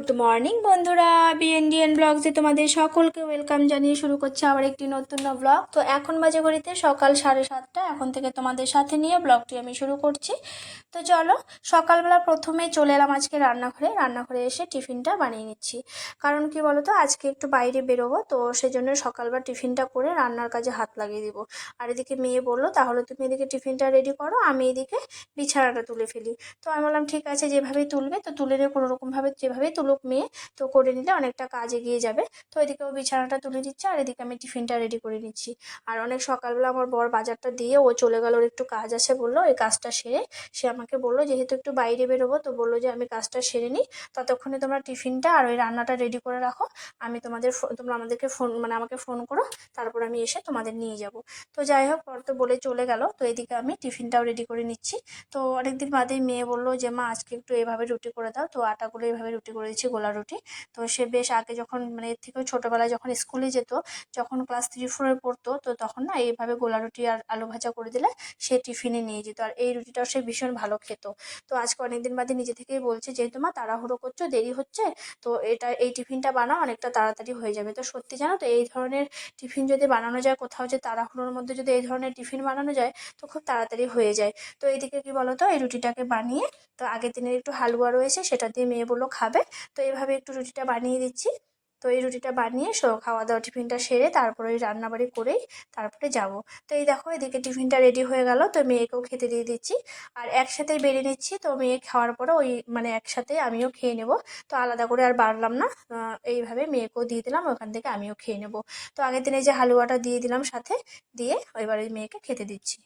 Good morning বন্ধুরা, বিএনডিএন ব্লগসে তোমাদের সকলকে ওয়েলকাম জানিয়ে শুরু করছে আবার একটি নতুন ব্লগ। তো এখন বাজে ঘড়িতে সকাল 7:30। এখন থেকে তোমাদের সাথে নিয়ে ব্লগটি আমি শুরু করছি। তো চলো, সকালবেলা প্রথমেই চলে এলাম আজকে রান্নাঘরে এসে টিফিনটা বানিয়ে নিচ্ছি। কারণ কি বলো তো, আজকে একটু বাইরে বেরোবো, তো সেজন্য সকালবেলা টিফিনটা করে রান্নার কাজে হাত লাগিয়ে দিব। আর এদিকে মেয়ে বললো তাহলে তুমি এদিকে টিফিনটা রেডি করো, আমি এদিকে বিছানাটা তুলে ফেলি। তো আমি বললাম ঠিক আছে, যেভাবেই তুলবে তো তুলে নিয়ে কোনোরকমভাবে যেভাবেই তুলুক মেয়ে, তো করে নিলে অনেকটা কাজ এগিয়ে যাবে। তো এদিকে ও বিছানাটা তুলে দিচ্ছে আর এদিকে আমি টিফিনটা রেডি করে নিচ্ছি। আর অনেক সকালবেলা আমার বর বাজারটা দিয়ে ও চলে গেল, ওর একটু কাজ আছে বললো, এই কাজটা সেরে সে আমাকে বললো যেহেতু একটু বাইরে বেরোবো, তো বললো যে আমি কাজটা সেরে নিই, ততক্ষণে তোমরা টিফিনটা আর ওই রান্নাটা রেডি করে রাখো। আমি তোমরা আমাদেরকে আমাকে ফোন করো, তারপর আমি এসে তোমাদের নিয়ে যাব। তো যাই হোক, পর তো বলে চলে গেল। তো এদিকে আমি টিফিনটাও রেডি করে নিচ্ছি। তো অনেকদিন বাদেই মেয়ে বললো যে মা আজকে একটু এভাবে রুটি করে দাও, তো আটাগুলো এভাবে রুটি করে দিচ্ছি, গোলা রুটি। তো সে বেশ আগে যখন মানে এর থেকেও ছোটোবেলায় যখন স্কুলে যেত, যখন ক্লাস 3-4 পড়তো, তো তখন না এইভাবে গোলা রুটি আর আলু ভাজা করে দিলে সে টিফিনে নিয়ে যেত, আর এই রুটিটাও সে ভীষণ ভালো খেত। তো আজকে অনেকদিন বাদে নিজে থেকেই বলছে যেহেতু মা তাড়াহুড়ো করছো, দেরি হচ্ছে, তো এই টিফিনটা বানাও, অনেকটা তাড়াতাড়ি হয়ে যাবে। তো সত্যি জানো তো, এই ধরনের টিফিন যদি বানানো যায় কোথাও, যে তাড়াহুড়োর মধ্যে যদি এই ধরনের টিফিন বানানো যায়, তো খুব তাড়াতাড়ি হয়ে যায়। তো এইদিকে কি বলতো, এই রুটিটাকে বানিয়ে, তো আগের দিনের একটু হালুয়া রয়েছে সেটা দিয়ে মেয়ে বললো খাবে, তো এইভাবে একটু রুটিটা বানিয়ে দিচ্ছি। তো এই রুটিটা বানিয়ে খাওয়া দাওয়া টিফিনটা সেরে তারপরে ওই রান্নাবাড়ি করেই তারপরে যাব। তো এই দেখো, এদিকে টিফিনটা রেডি হয়ে গেল, তো মেয়েকেও খেতে দিয়ে দিচ্ছি। আর একসাথেই বেড়ে নিচ্ছি, তো মেয়ে খাওয়ার পরে ওই মানে একসাথে আমিও খেয়ে নেব। তো আলাদা করে আর বাড়লাম না, এইভাবে মেয়েকেও দিয়ে দিলাম, ওখান থেকে আমিও খেয়ে নেব। তো আগের দিনে যে হালুয়াটা দিয়ে দিলাম সাথে, দিয়ে এবারে মেয়েকে খেতে দিচ্ছি।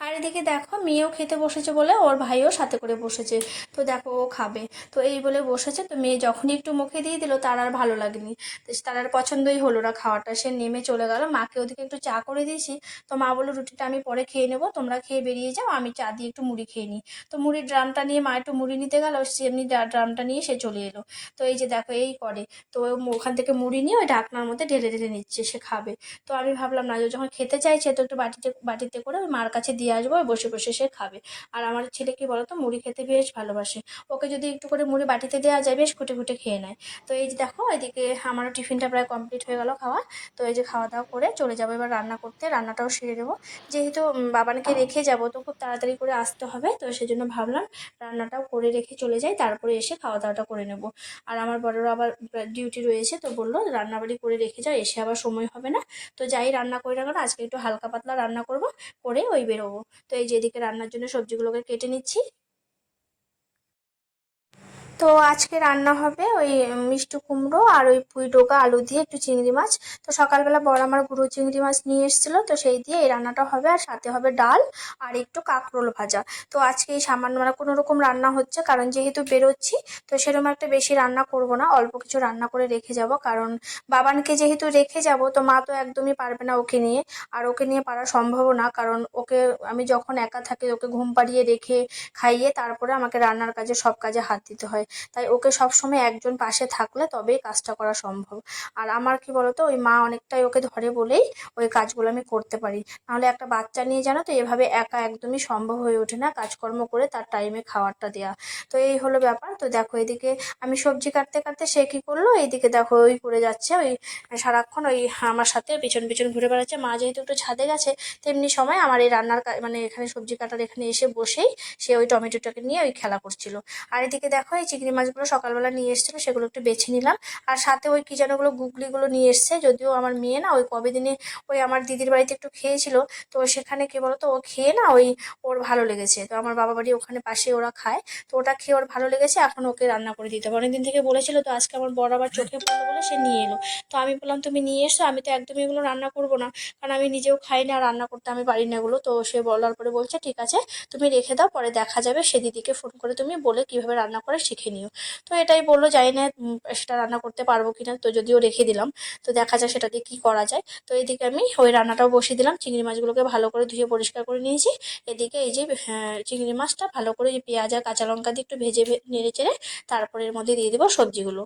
আর এদিকে দেখো, মেয়েও খেতে বসেছে বলে ওর ভাইও সাথে করে বসেছে। তো দেখো ও খাবে, তো এই বলে বসেছে। তো মেয়ে যখনই একটু মুখে দিয়ে দিল, তার আর ভালো লাগেনি, তো তার আর পছন্দই হলো না খাওয়াটা, সে নেমে চলে গেল। মাকে ওদিকে একটু চা করে দিয়েছি। তো মা বললো রুটিটা আমি পরে খেয়ে নেবো, তোমরা খেয়ে বেরিয়ে যাও, আমি চা দিয়ে একটু মুড়ি খেয়ে নিই। তো মুড়ির ড্রামটা নিয়ে মা একটু মুড়ি নিতে গেল, সে এমনি ড্রামটা নিয়ে সে চলে এলো। তো এই যে দেখো এই করে, তো ও ওখান থেকে মুড়ি নিয়ে ওই ঢাকনার মধ্যে ঢেলে ঢেলে নিচ্ছে, সে খাবে। তো আমি ভাবলাম না, ও যখন খেতে চাইছে তো একটু বাটিতে বাটিতে করে ওই মার কাছে দিয়ে আসবো, আর বসে বসে সে খাবে। আর আমার ছেলে কি বলতো, মুড়ি খেতে বেশ ভালোবাসে, ওকে যদি একটু করে মুড়ি বাটিতে দেওয়া যায় বেশ খুঁটে খুঁটে খেয়ে নেয়। তো এই যে দেখো, এদিকে আমারও টিফিনটা প্রায় কমপ্লিট হয়ে গেল খাওয়া। তো এই যে খাওয়া দাওয়া করে চলে যাবো এবার রান্না করতে, রান্নাটাও সেরে দেবো। যেহেতু বাবানকে রেখে যাব, তো খুব তাড়াতাড়ি করে আসতে হবে, তো সেজন্য ভাবলাম রান্নাটাও করে রেখে চলে যাই, তারপরে এসে খাওয়া দাওয়াটা করে নেব। আর আমার বড়রা আবার ডিউটি রয়েছে, তো বললো রান্নাবাড়ি করে রেখে যাও, এসে আবার সময় হবে না। তো যাই রান্না করে না কেন, আজকে একটু হালকা পাতলা রান্না করব, করে ওই বেরোবো। তো এই যে এদিকে রান্নার জন্য সবজিগুলোকে কেটে নিচ্ছি। তো আজকে রান্না হবে ওই মিষ্টি কুমড়ো আর ওই পুঁই ডোকা আলু দিয়ে একটু চিংড়ি মাছ। তো সকালবেলা বড় আমার গুঁড়ো চিংড়ি মাছ নিয়ে এসেছিলো, তো সেই দিয়ে এই রান্নাটা হবে, আর সাথে হবে ডাল আর একটু কাঁকরোল ভাজা। তো আজকে এই সামান্য মানে কোনো রকম রান্না হচ্ছে, কারণ যেহেতু বেরোচ্ছি, তো সেরকম একটা বেশি রান্না করব না, অল্প কিছু রান্না করে রেখে যাব। কারণ বাবানকে যেহেতু রেখে যাব, তো মা তো একদমই পারবে না ওকে নিয়ে, আর ওকে নিয়ে পারা সম্ভবও না, কারণ ওকে আমি যখন একা থাকি ওকে ঘুম পাড়িয়ে রেখে খাইয়ে তারপরে আমাকে রান্নার কাজে সব কাজে হাত দিতে হয়। তাই ওকে সবসময় একজন পাশে থাকলে তবেই কাজটা করা সম্ভব। আর আমার কি বলতো, ওই মা অনেকটাই ওকে ধরে বলেই ওই কাজগুলো আমি করতে পারি, নাহলে একটা বাচ্চা নিয়ে জানো তো এভাবে একা একদমই সম্ভব হয়ে ওঠে না কাজকর্ম করে তার টাইমে খাবারটা দেওয়া। তো এই হলো ব্যাপার। তো দেখো এদিকে আমি সবজি কাটতে কাটতে সে কি করলো, এইদিকে দেখো ওই করে যাচ্ছে, ওই সারাক্ষণ ওই আমার সাথে পিছন পিছন ঘুরে বেড়াচ্ছে। মা যেহেতু একটু ছাদে গেছে, তেমনি সময় আমার এই রান্নার মানে এখানে সবজি কাটার এখানে এসে বসেই সে ওই টমেটোটাকে নিয়ে ওই খেলা করছিল। আর এদিকে দেখো এই চিংড়ি মাছগুলো সকালবেলা নিয়ে এসেছিলো, সেগুলো একটু বেছে নিলাম। আর সাথে ওই কি যেন ওগুলো গুগলিগুলো নিয়ে এসছে, যদিও আমার মেয়ে না ওই কবে দিনে ওই আমার দিদির বাড়িতে একটু খেয়েছিল, তো সেখানে কি বলতো ও খেয়ে না ওই ওর ভালো লেগেছে, তো আমার বাবা বাড়ি ওখানে পাশে ওরা খায়, তো ওটা খেয়ে ওর ভালো লেগেছে, এখন ওকে রান্না করে দিতে হবে। অনেকদিন থেকে বলেছিল, তো আজকে আমার বড় আবার চোখে পড়লো বলে সে নিয়ে এলো। তো আমি বললাম তুমি নিয়ে এসো, আমি তো একদমই এগুলো রান্না করবো না, কারণ আমি নিজেও খাই না, আর রান্না করতে আমি পারি না এগুলো। তো সে বলার পরে বলছে ঠিক আছে, তুমি রেখে দাও, পরে দেখা যাবে, সে দিদিকে ফোন করে তুমি বলে কিভাবে রান্না করে শিখে নিও। তো এটাই বললো, জানি না সেটা রান্না করতে পারবো কিনা, তো যদিও রেখে দিলাম, তো দেখা যায় সেটা দিয়ে কী করা যায়। তো এদিকে আমি ওই রান্নাটাও বসিয়ে দিলাম, চিংড়ি মাছগুলোকে ভালো করে ধুয়ে পরিষ্কার করে নিয়েছি। এদিকে এই যে চিংড়ি মাছটা ভালো করে এই পেঁয়াজ আর কাঁচা লঙ্কা দিয়ে একটু ভেজে নেড়ে চেড়ে তারপরে এর মধ্যে দিয়ে দেবো সবজিগুলো।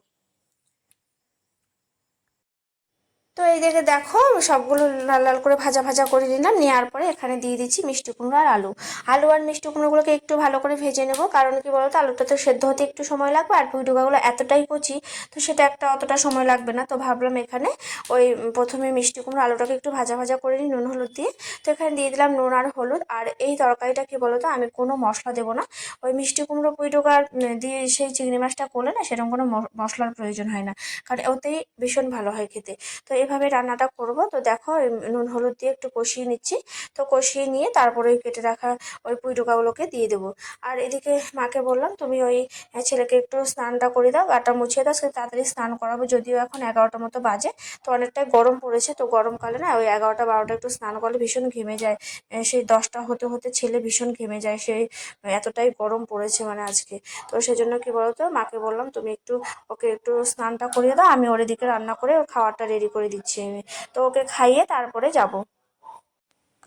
তো এই দিকে দেখো সবগুলো লাল লাল করে ভাজা ভাজা করে নিলাম, নেওয়ার পরে এখানে দিয়ে দিচ্ছি মিষ্টি কুমড়ো আর আলু। আলু আর মিষ্টি কুমড়োগুলোকে একটু ভালো করে ভেজে নেবো, কারণ কি বলতো আলুটা তো সেদ্ধ হতে একটু সময় লাগবে, আর পুঁই ডুকাগুলো এতটাই কচি তো সেটা একটা অতটা সময় লাগবে না। তো ভাবলাম এখানে ওই প্রথমে মিষ্টি কুমড়ো আলুটাকে একটু ভাজা ভাজা করে নিই নুন হলুদ দিয়ে। তো এখানে দিয়ে দিলাম নুন আর হলুদ। আর এই তরকারিটা কি বলতো আমি কোনো মশলা দেবো না, ওই মিষ্টি কুমড়ো পুঁই ডুকা দিয়ে সেই চিংড়ি মাছটা করলে না সেরকম কোনো মশলার প্রয়োজন হয় না, কারণ ওতেই ভীষণ ভালো হয় খেতে। তো এইভাবে রান্নাটা করব। তো দেখো নুন হলুদ দিয়ে একটু কষিয়ে নিচ্ছি। তো কষিয়ে নিয়ে তারপরে ওই কেটে রাখা ওই পুঁই ডোকাগুলোকে দিয়ে দেবো। আর এদিকে মাকে বললাম তুমি ওই ছেলেকে একটু স্নানটা করে দাও, গাটা মুছিয়ে দাও, সে তাড়াতাড়ি স্নান করাবো, যদিও এখন 11টা মতো বাজে। তো অনেকটাই গরম পড়েছে, তো গরমকালে না ওই 11টা 12টা একটু স্নান করলে ভীষণ ঘেমে যায়। সেই 10টা হতে হতে ছেলে ভীষণ ঘেমে যায়, সেই এতটাই গরম পড়েছে মানে আজকে। তো সেজন্য কি বলতো মাকে বললাম তুমি একটু ওকে একটু স্নানটা করিয়ে দাও, আমি ওর এদিকে রান্না করে ওর খাওয়ারটা রেডি করে দিচ্ছি আমি। তো ওকে খাইয়ে তারপরে যাব।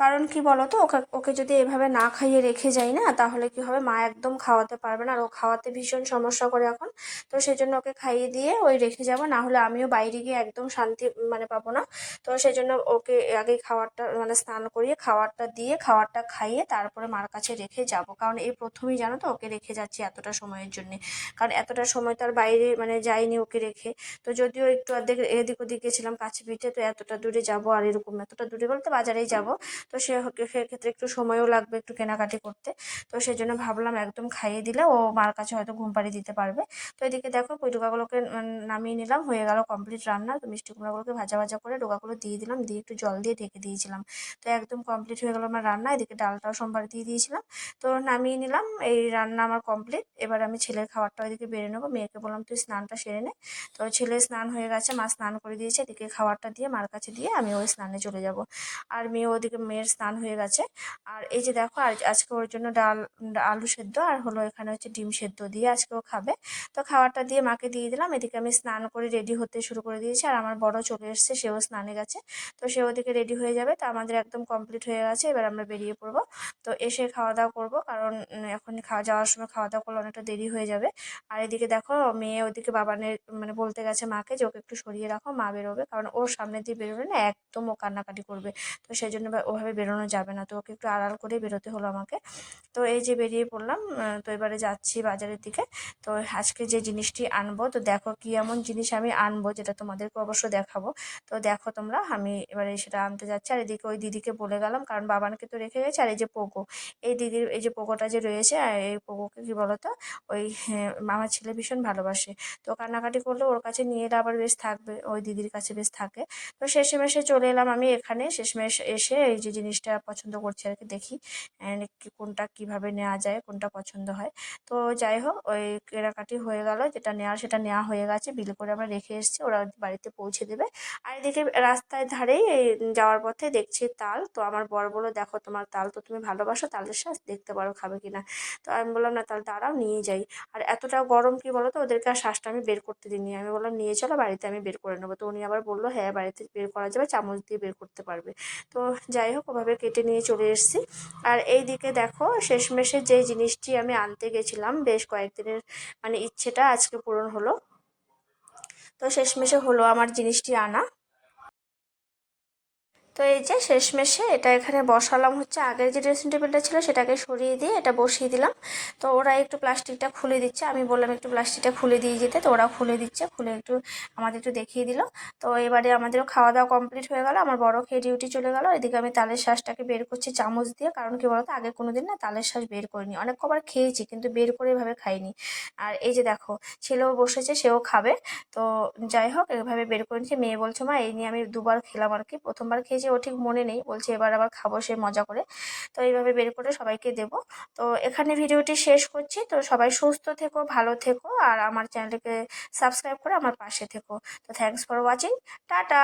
কারণ কি বলতো ওকে ওকে যদি এভাবে না খাইয়ে রেখে যাই না, তাহলে কি হবে মা একদম খাওয়াতে পারবে না, আর ও খাওয়াতে ভীষণ সমস্যা করে এখন। তো সেই জন্য ওকে খাইয়ে দিয়ে ওই রেখে যাব, না হলে আমিও বাইরে গিয়ে একদম শান্তি মানে পাবো না। তো সেই জন্য ওকে আগে খাবারটা মানে স্নান করিয়ে খাবারটা দিয়ে খাবারটা খাইয়ে তারপরে মার কাছে রেখে যাব, কারণ এই প্রথমেই জানো তো ওকে রেখে যাচ্ছি এতটা সময়ের জন্য। কারণ এতটা সময় তো আর বাইরে মানে যাইনি ওকে রেখে। তো যদিও একটু অর্ধেক এদিক ওদিক গেছিলাম কাছে পিঠে, তো এতটা দূরে যাব আর এরকম এতটা দূরে বলতে বাজারেই যাব। তো সেক্ষেত্রে একটু সময়ও লাগবে একটু কেনাকাটি করতে। তো সেই জন্য ভাবলাম একদম খাইয়ে দিলে ও মার কাছে হয়তো ঘুম পাড়িয়ে দিতে পারবে। তো এদিকে দেখো পুঁই ডোকাগুলোকে নামিয়ে নিলাম, হয়ে গেল কমপ্লিট রান্না। তো মিষ্টি কুমড়াগুলোকে ভাজা ভাজা করে ডোকাগুলো দিয়ে দিলাম, দিয়ে একটু জল দিয়ে ঢেকে দিয়েছিলাম। তো একদম কমপ্লিট হয়ে গেল আমার রান্না। এদিকে ডালটাও সোমবার দিয়ে দিয়েছিলাম। তো নামিয়ে নিলাম, এই রান্না আমার কমপ্লিট। এবার আমি ছেলের খাবারটা ওইদিকে বেড়ে নেবো, মেয়েকে বললাম তুই স্নানটা সেরে নে। তো ছেলে স্নান হয়ে গেছে, মা স্নান করে দিয়েছে, এদিকে খাবারটা দিয়ে মার কাছে দিয়ে আমি ওই স্নানে চলে যাব। আর মেয়ে ওদিকে মেয়ের স্নান হয়ে গেছে। আর এই যে দেখো আর আজকে ওর জন্য ডাল আলু সেদ্ধ আর হলো এখানে হচ্ছে ডিম সেদ্ধ দিয়ে আজকেও খাবে। তো খাবারটা দিয়ে মাকে দিয়ে দিলাম, এদিকে আমি স্নান করে রেডি হতে শুরু করে দিয়েছি। আর আমার বড় চলে এসেছে, সেও স্নানে গেছে। তো সে ওদিকে রেডি হয়ে যাবে, তো আমাদের একদম কমপ্লিট হয়ে গেছে, এবার আমরা বেরিয়ে পড়বো। তো এসে খাওয়া দাওয়া করবো, কারণ এখন খাওয়া যাওয়ার সময় খাওয়া দাওয়া করলে অনেকটা দেরি হয়ে যাবে। আর এদিকে দেখো মেয়ে ওদিকে বাবানের মানে বলতে গেছে মাকে যে ওকে একটু সরিয়ে রাখো, মা বেরোবে, কারণ ওর সামনে দিয়ে বেরোলে না একদম ও কান্নাকাটি করবে। তো সেই জন্য ওভাবে বেরোনো যাবে না, তো ওকে একটু আড়াল করে বেরোতে হলো আমাকে। তো এই যে বেরিয়ে পড়লাম, তো এবারে যাচ্ছি বাজারের দিকে। তো আজকে যে জিনিসটি আনবো, তো দেখো কি এমন জিনিস আমি আনবো যেটা তোমাদেরকে অবশ্য দেখাবো। তো দেখো তোমরা, আমি এবারে সেটা আনতে যাচ্ছি। আর এদিকে ওই দিদিকে বলে গেলাম, কারণ বাবানকে তো রেখে গেছে। আর এই যে পোগো, এই দিদির এই যে পোগোটা যে রয়েছে, আর এই পোগোকে কি বলতো ওই আমার ছেলে ভীষণ ভালোবাসে। তো কান্নাকাটি করলে ওর কাছে নিয়ে এলে আবার বেশ থাকবে, ওই দিদির কাছে বেশ থাকে। তো শেষমেশে চলে এলাম আমি এখানে, শেষমেশ এসে এই যে জিনিসটা পছন্দ করছি আর কি, দেখি কোনটা কিভাবে নেওয়া যায়, কোনটা পছন্দ হয়। তো যাই হোক ওই কেনাকাটি হয়ে গেল, যেটা নেওয়ার সেটা নেওয়া হয়ে গেছে, বিল করে আমরা রেখে এসেছি, ওরা বাড়িতে পৌঁছে দেবে। আর এদিকে রাস্তায় ধারেই এই যাওয়ার পথে দেখছি তাল। তো আমার বর বললো দেখো তোমার তাল তো তুমি ভালোবাসো, তালের শ্বাস দেখতে পারো খাবে কিনা। তো আমি বললাম না তাহলে দাঁড়াও নিয়ে যাই। আর এতটা গরম কি বলো তো, ওদেরকে আর শ্বাসটা আমি বের করতে দিইনি, আমি বললাম নিয়ে চলো বাড়িতে আমি বের করে নেবো। তো উনি আবার বললো হ্যাঁ বাড়িতে বের করা যাবে, চামচ দিয়ে বের করতে পারবে। তো যাই হোক ওভাবে কেটে নিয়ে চলে এসেছি। আর এই দিকে দেখো শেষমেশে যে জিনিসটি আমি আনতে গেছিলাম বেশ কয়েকদিনের মানে ইচ্ছেটা আজকে পূরণ হলো। তো শেষমেশে হলো আমার জিনিসটি আনা। তো এই যে শেষমেশে এটা এখানে বসালাম, হচ্ছে আগের যে ড্রেসিং টেবিলটা ছিল সেটাকে সরিয়ে দিয়ে এটা বসিয়ে দিলাম। তো ওরা একটু প্লাস্টিকটা খুলে দিচ্ছে, আমি বললাম একটু প্লাস্টিকটা খুলে দিয়ে যেতে, তো ওরা খুলে দিচ্ছে, খুলে একটু আমাদের একটু দেখিয়ে দিল। তো এবারে আমাদেরও খাওয়া দাওয়া কমপ্লিট হয়ে গেল, আমার বড় খেয়ে ডিউটি চলে গেল। এদিকে আমি তালের শ্বাসটাকে বের করছি চামচ দিয়ে, কারণ কি বলতো আগে কোনোদিন না তালের শ্বাস বের করিনি, অনেক কবার খেয়েছি কিন্তু বের করে এভাবে খাইনি। আর এই যে দেখো ছেলেও বসেছে, সেও খাবে। তো যাই হোক এভাবে বের করে নিচ্ছে, মেয়ে বলছে মা এই নিয়ে আমি দুবার খেলাম আর কি, প্রথমবার খেয়েছি ও ঠিক মনে নেই, বলছে এবার আবার খাবো সে মজা করে। তো এইভাবে বের করে সবাইকে দেব। তো এখানে ভিডিওটি শেষ করছি, তো সবাই সুস্থ থেকো, ভালো থেকো, আর আমার চ্যানেলকে সাবস্ক্রাইব করে আমার পাশে থেকো। তো থ্যাংকস ফর ওয়াচিং, টাটা।